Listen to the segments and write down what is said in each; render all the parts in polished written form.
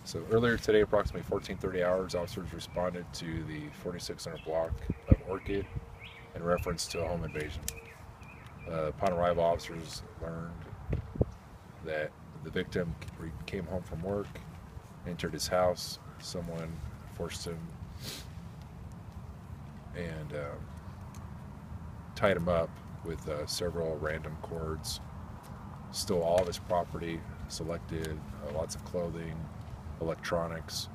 So earlier today, approximately 14:30 hours, officers responded to the 4600 block of Orchid in reference to a home invasion. Upon arrival, officers learned that the victim came home from work, entered his house, someone forced him and tied him up with several random cords, stole all of his property, selected lots of clothing, electronics,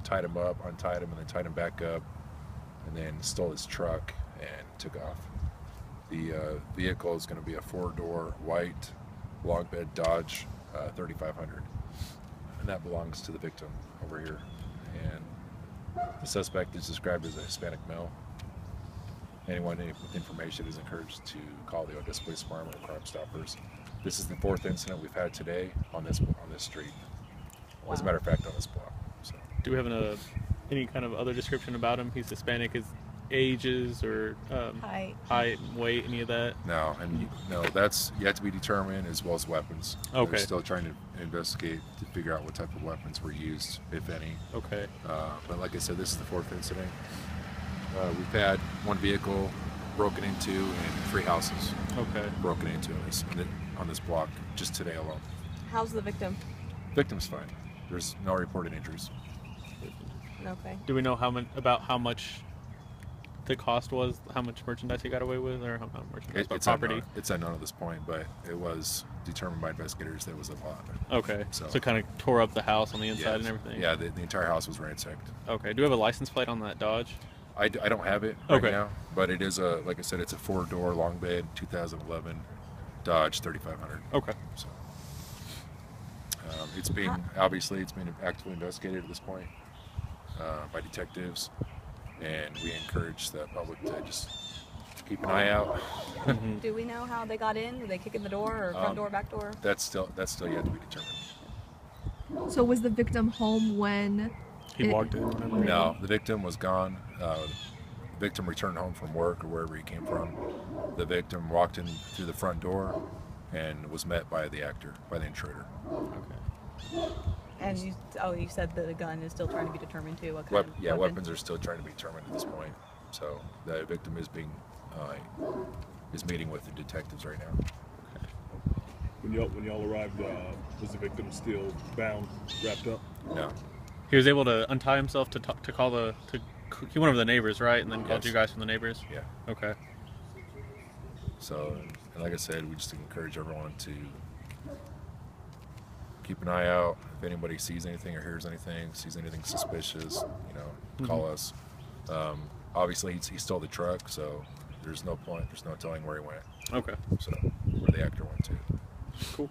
tied him up, untied him, and then tied him back up, and then stole his truck and took off. The vehicle is going to be a 4-door white long bed Dodge 3500, and that belongs to the victim over here. And the suspect is described as a Hispanic male. Anyone with information is encouraged to call the Odessa Police Department or Crime Stoppers. This is the 4th incident we've had today on this street. Wow. As a matter of fact, on this block. So. Do we have any kind of other description about him? He's Hispanic. His ages or height, weight, any of that? No, that's yet to be determined, as well as weapons. Okay. They're still trying to investigate to figure out what type of weapons were used, if any. Okay. But like I said, this is the 4th incident. We've had one vehicle broken into and 3 houses broken into on this block just today alone. How's the victim? Victim's fine. There's no reported injuries. Okay. Do we know about how much the cost was? How much merchandise he got away with, or how much merchandise property? It's unknown at this point, but it was determined by investigators that it was a lot. Okay. So kind of tore up the house on the inside and everything. Yeah, the entire house was ransacked. Okay. Do we have a license plate on that Dodge? I don't have it right now, but it is like I said, it's a 4-door long bed 2011 Dodge 3500. Okay. So it's being actively investigated at this point by detectives, and we encourage the public to just keep an eye out. Do we know how they got in? Did they kick in the door, or front door, back door? That's still yet to be determined. So was the victim home when he walked in? No, the victim was gone. The victim returned home from work or wherever he came from. The victim walked in through the front door and was met by the intruder. Okay. And you said that the gun is still trying to be determined too. What kind of weapon? Weapons are still trying to be determined at this point. So the victim is meeting with the detectives right now. When y'all arrived, was the victim still bound, wrapped up? No. He was able to untie himself to call he went over the neighbors, right? And then called you guys from the neighbors? Yeah. Okay. So, and like I said, we just encourage everyone to keep an eye out. If anybody sees anything or hears anything, sees anything suspicious, call us. Obviously, he stole the truck, so there's no telling where he went. Okay. So, where the actor went to. Cool.